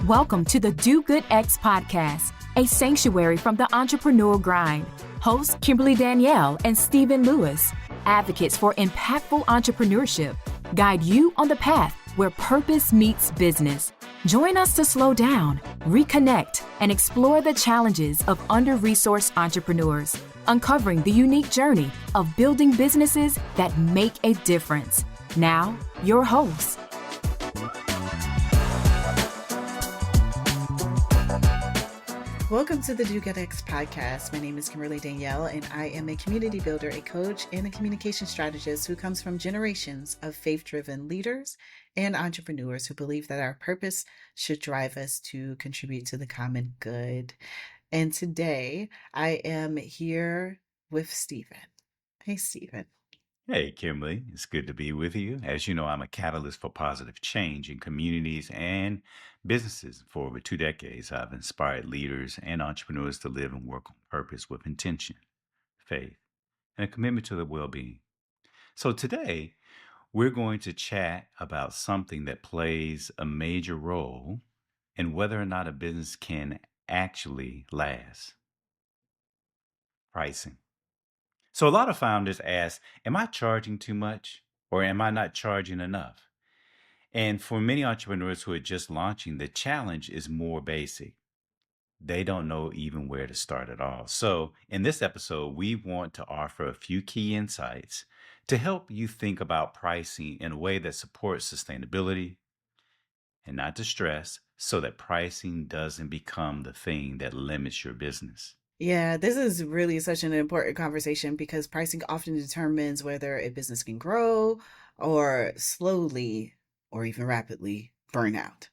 Welcome to the Do Good X podcast, a sanctuary from the entrepreneurial grind. Hosts Kimberly Danielle and Stephen Lewis, advocates for impactful entrepreneurship, guide you on the path where purpose meets business. Join us to slow down, reconnect, and explore the challenges of under-resourced entrepreneurs, uncovering the unique journey of building businesses that make a difference. Now, your hosts. Welcome to the Do Good X podcast. My name is Kimberly Danielle, and I am a community builder, a coach, and a communication strategist who comes from generations of faith-driven leaders and entrepreneurs who believe that our purpose should drive us to contribute to the common good. And today I am here with Stephen. Hey, Stephen. Hey, Kimberly. It's good to be with you. As you know, I'm a catalyst for positive change in communities and businesses. For over 2 decades, I've inspired leaders and entrepreneurs to live and work on purpose with intention, faith, and a commitment to their well-being. So today, we're going to chat about something that plays a major role in whether or not a business can actually last: pricing. So a lot of founders ask, am I charging too much or am I not charging enough? And for many entrepreneurs who are just launching, the challenge is more basic. They don't know even where to start at all. So in this episode, we want to offer a few key insights to help you think about pricing in a way that supports sustainability and not to stress, so that pricing doesn't become the thing that limits your business. Yeah, this is really such an important conversation because pricing often determines whether a business can grow or slowly or even rapidly burn out.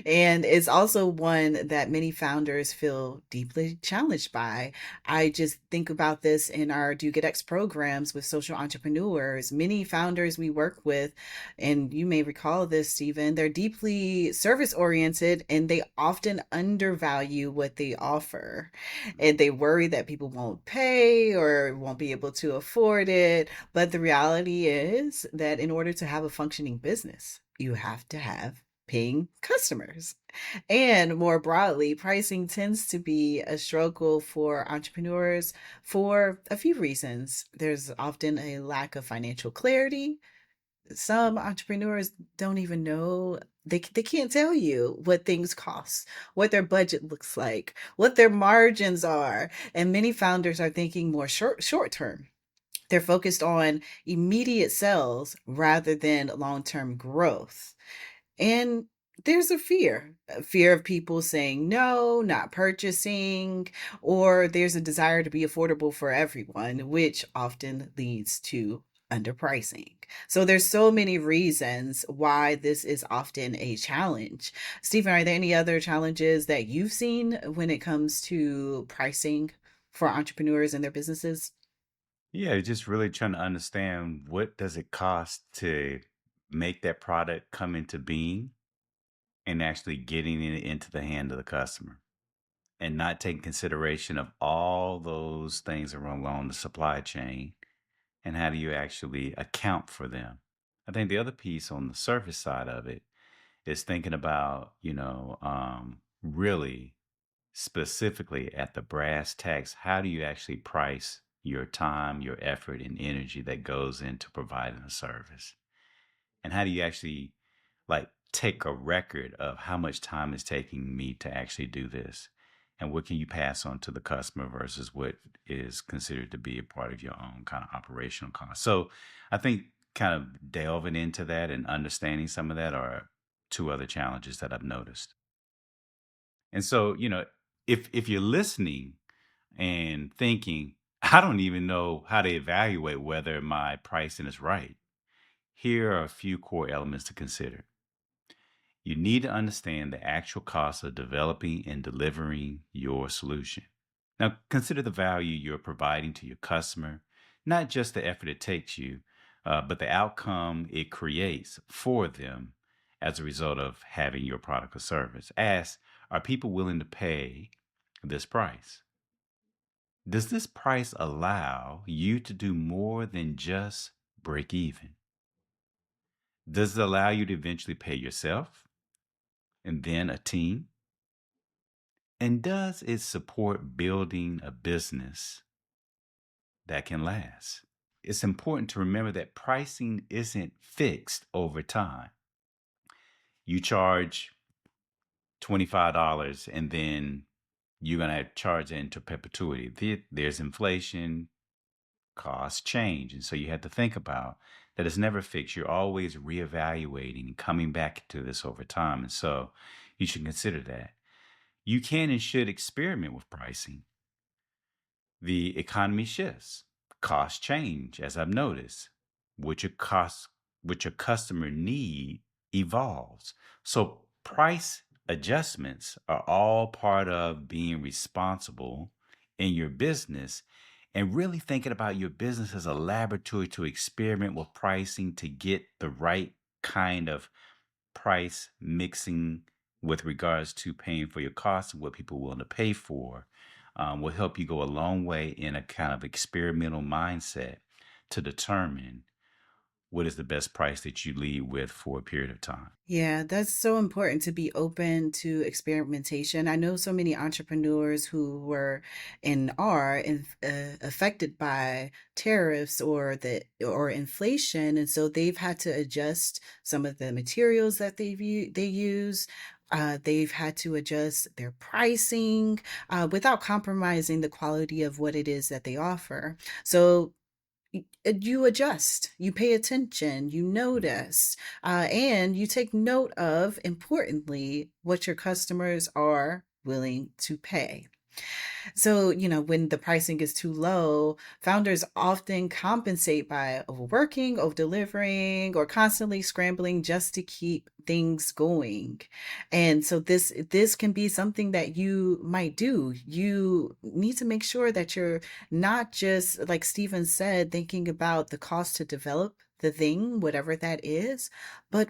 And it's also one that many founders feel deeply challenged by. I just think about this in our Do Good X programs with social entrepreneurs. Many founders we work with, and you may recall this, Stephen, they're deeply service oriented and they often undervalue what they offer. And they worry that people won't pay or won't be able to afford it. But the reality is that in order to have a functioning business, you have to have paying customers. And more broadly, pricing tends to be a struggle for entrepreneurs for a few reasons. There's often a lack of financial clarity. Some entrepreneurs don't even know, they can't tell you what things cost, what their budget looks like, what their margins are. And many founders are thinking more short term. They're focused on immediate sales rather than long-term growth. And there's a fear of people saying no, not purchasing, or there's a desire to be affordable for everyone, which often leads to underpricing. So there's so many reasons why this is often a challenge. Stephen, are there any other challenges that you've seen when it comes to pricing for entrepreneurs and their businesses? Yeah, just really trying to understand, what does it cost to make that product come into being and actually getting it into the hand of the customer, and not taking consideration of all those things around along the supply chain, and how do you actually account for them. I think the other piece on the surface side of it is thinking about, really specifically at the brass tacks, how do you actually price your time, your effort, and energy that goes into providing a service? And how do you actually, like, take a record of how much time is taking me to actually do this? And what can you pass on to the customer versus what is considered to be a part of your own kind of operational cost? So I think kind of delving into that and understanding some of that are two other challenges that I've noticed. And so, if you're listening and thinking, I don't even know how to evaluate whether my pricing is right, here are a few core elements to consider. You need to understand the actual cost of developing and delivering your solution. Now, consider the value you're providing to your customer, not just the effort it takes you, but the outcome it creates for them as a result of having your product or service. Ask, are people willing to pay this price? Does this price allow you to do more than just break even? Does it allow you to eventually pay yourself? and then a team? And does it support building a business that can last? It's important to remember that pricing isn't fixed over time. You charge $25 and then you're going to charge it into perpetuity. There's inflation, costs change. And so you have to think about that it's never fixed. You're always reevaluating and coming back to this over time. And so you should consider that. You can and should experiment with pricing. The economy shifts, costs change, as I've noticed. What your cost, what your customer need evolves. So price adjustments are all part of being responsible in your business and really thinking about your business as a laboratory to experiment with pricing to get the right kind of price mixing with regards to paying for your costs and what people are willing to pay for will help you go a long way in a kind of experimental mindset to determine what is the best price that you lead with for a period of time. Yeah, that's so important to be open to experimentation. I know so many entrepreneurs who were and are affected by tariffs or inflation, and so they've had to adjust some of the materials that they use. They've had to adjust their pricing without compromising the quality of what it is that they offer. So you adjust, you pay attention, you notice, and you take note of, importantly, what your customers are willing to pay. So, when the pricing is too low, founders often compensate by overworking, over delivering, or constantly scrambling just to keep things going. And so this can be something that you might do. You need to make sure that you're not just, like Stephen said, thinking about the cost to develop the thing, whatever that is, but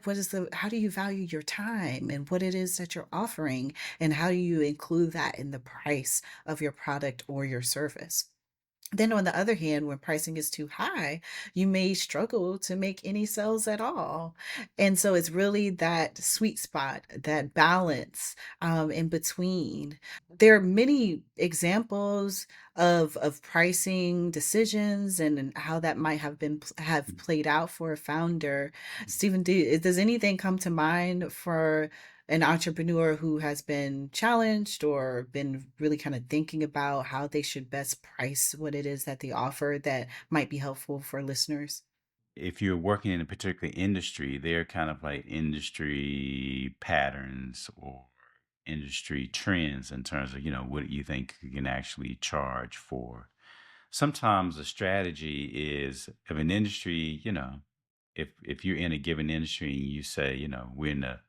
how do you value your time and what it is that you're offering, and how do you include that in the price of your product or your service? Then, on the other hand, when pricing is too high, you may struggle to make any sales at all. And so it's really that sweet spot, that balance in between. There are many examples of pricing decisions and how that might have played out for a founder. Stephen, does anything come to mind for an entrepreneur who has been challenged or been really kind of thinking about how they should best price what it is that they offer that might be helpful for listeners? If you're working in a particular industry, they're kind of like industry patterns or industry trends in terms of, what you think you can actually charge for. Sometimes the strategy is of an industry, if you're in a given industry and you say, we're in the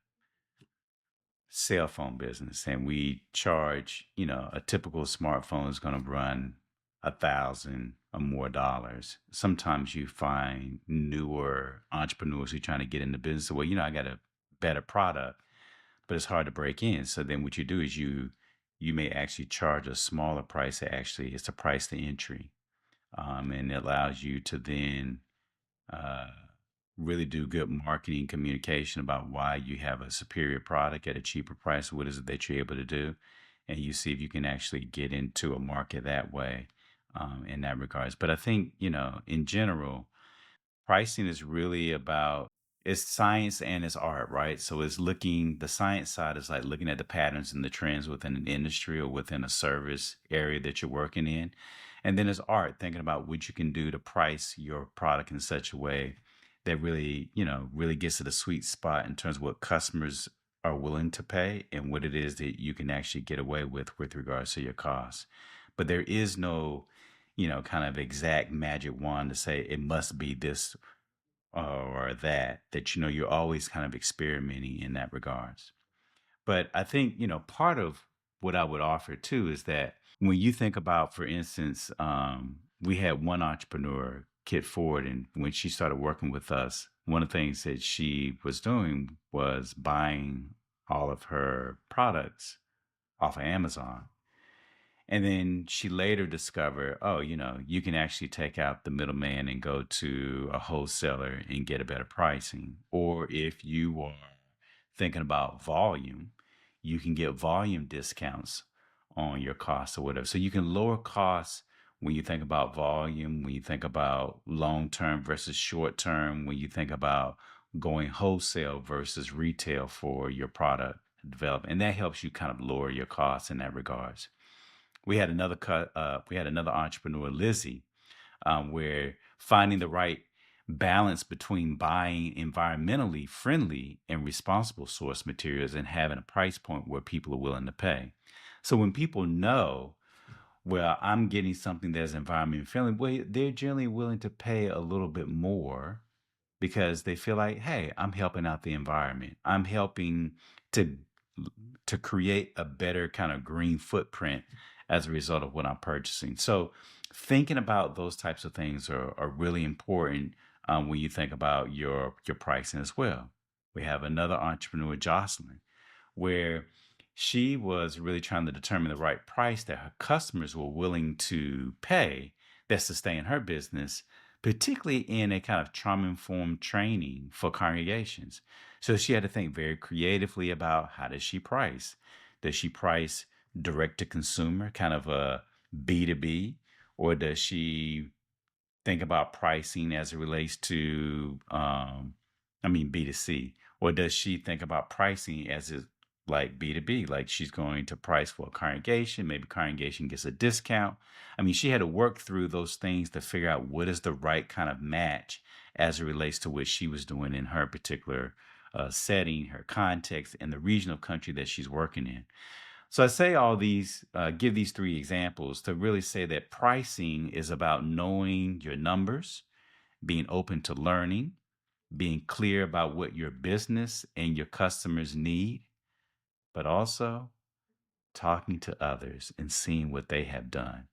cell phone business and we charge, a typical smartphone is going to run 1,000 or more dollars. Sometimes you find newer entrepreneurs who are trying to get in the business. Well, I got a better product, but it's hard to break in. So then what you do is you may actually charge a smaller price. It's a price to entry, and it allows you to then uh, really do good marketing communication about why you have a superior product at a cheaper price. What is it that you're able to do? And you see if you can actually get into a market that way, in that regards. But I think, in general, pricing is really about it's science and it's art, right? So the science side is like looking at the patterns and the trends within an industry or within a service area that you're working in. And then it's art, thinking about what you can do to price your product in such a way that really, really gets to the sweet spot in terms of what customers are willing to pay and what it is that you can actually get away with regards to your costs. But there is no, kind of exact magic wand to say it must be this or that you're always kind of experimenting in that regards. But I think part of what I would offer too is that when you think about, for instance, we had one entrepreneur, Kit Ford, and when she started working with us, one of the things that she was doing was buying all of her products off of Amazon. And then she later discovered, oh, you can actually take out the middleman and go to a wholesaler and get a better pricing. Or if you are thinking about volume, you can get volume discounts on your costs or whatever. So you can lower costs when you think about volume, when you think about long term versus short term, when you think about going wholesale versus retail for your product development. And that helps you kind of lower your costs in that regards. We had another entrepreneur, Lizzie, where finding the right balance between buying environmentally friendly and responsible source materials and having a price point where people are willing to pay. So when people know, well, I'm getting something that's environmentally friendly, well, they're generally willing to pay a little bit more because they feel like, hey, I'm helping out the environment. I'm helping to to create a better kind of green footprint as a result of what I'm purchasing. So thinking about those types of things are really important when you think about your pricing as well. We have another entrepreneur, Jocelyn, where she was really trying to determine the right price that her customers were willing to pay that sustain her business, particularly in a kind of trauma informed training for congregations. So she had to think very creatively about how does she price? Does she price direct to consumer, kind of a B2B, or does she think about pricing as it relates to B2C, or does she think about pricing as is like B2B, like she's going to price for a congregation, maybe congregation gets a discount. She had to work through those things to figure out what is the right kind of match as it relates to what she was doing in her particular setting, her context, and the region of country that she's working in. So I say all these, give these three examples to really say that pricing is about knowing your numbers, being open to learning, being clear about what your business and your customers need, but also talking to others and seeing what they have done.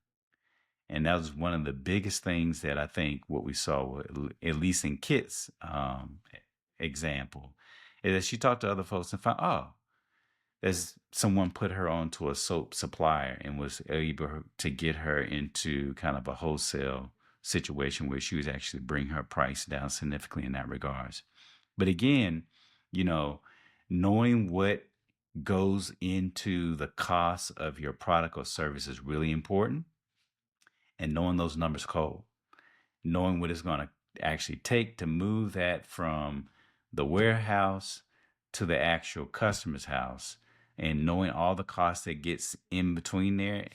And that was one of the biggest things that I think what we saw, at least in Kit's example, is that she talked to other folks and found, oh, as someone put her onto a soap supplier and was able to get her into kind of a wholesale situation where she was actually bring her price down significantly in that regards. But again, you know, knowing what goes into the cost of your product or service is really important, and knowing those numbers cold, knowing what it's going to actually take to move that from the warehouse to the actual customer's house, and knowing all the costs that gets in between there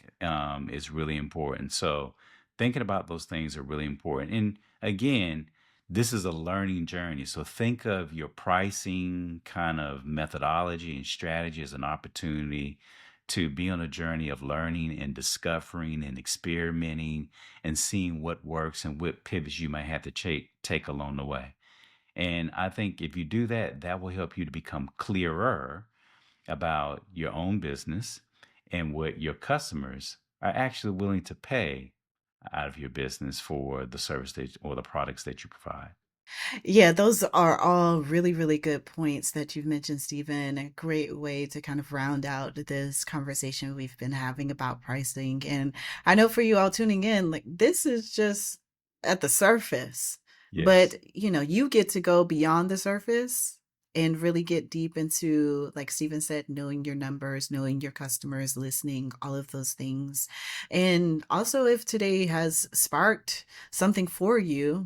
is really important. So thinking about those things are really important. And again, this is a learning journey. So think of your pricing kind of methodology and strategy as an opportunity to be on a journey of learning and discovering and experimenting and seeing what works and what pivots you might have to take along the way. And I think if you do that, that will help you to become clearer about your own business and what your customers are actually willing to pay out of your business for the service or the products that you provide. Yeah, those are all really, really good points that you've mentioned, Stephen. A great way to kind of round out this conversation we've been having about pricing. And I know for you all tuning in, like this is just at the surface, but Yes. you get to go beyond the surface and really get deep into, like Stephen said, knowing your numbers, knowing your customers, listening, all of those things. And also, if today has sparked something for you,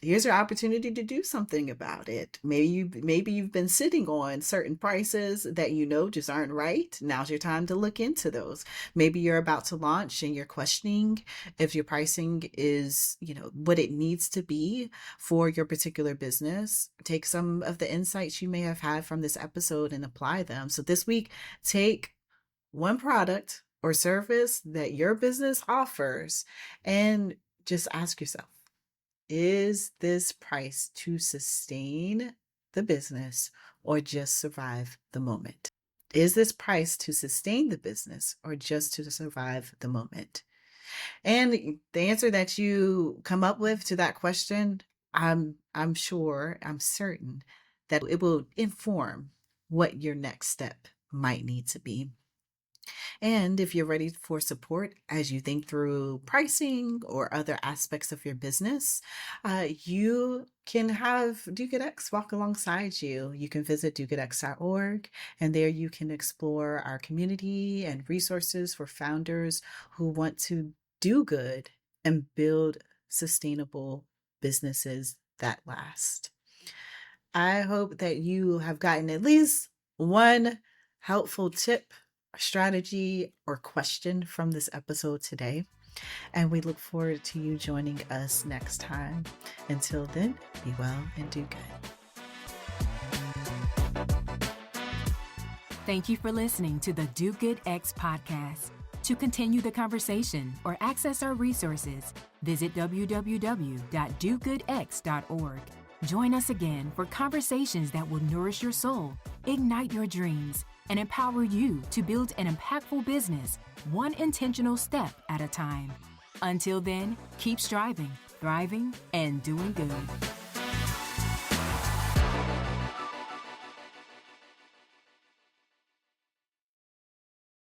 here's your opportunity to do something about it. Maybe you've been sitting on certain prices that just aren't right. Now's your time to look into those. Maybe you're about to launch and you're questioning if your pricing is, what it needs to be for your particular business. Take some of the insights you may have had from this episode and apply them. So this week, take one product or service that your business offers and just ask yourself, is this price to sustain the business or just survive the moment? Is this price to sustain the business or just to survive the moment? And the answer that you come up with to that question, I'm sure, I'm certain that it will inform what your next step might need to be. And if you're ready for support as you think through pricing or other aspects of your business, you can have Duke at X walk alongside you. You can visit dukeatx.org, and there you can explore our community and resources for founders who want to do good and build sustainable businesses that last. I hope that you have gotten at least one helpful tip, strategy, or question from this episode today. And we look forward to you joining us next time. Until then, be well and do good. Thank you for listening to the Do Good X podcast. To continue the conversation or access our resources, visit www.dogoodx.org. Join us again for conversations that will nourish your soul, ignite your dreams, and empower you to build an impactful business, one intentional step at a time. Until then, keep striving, thriving, and doing good.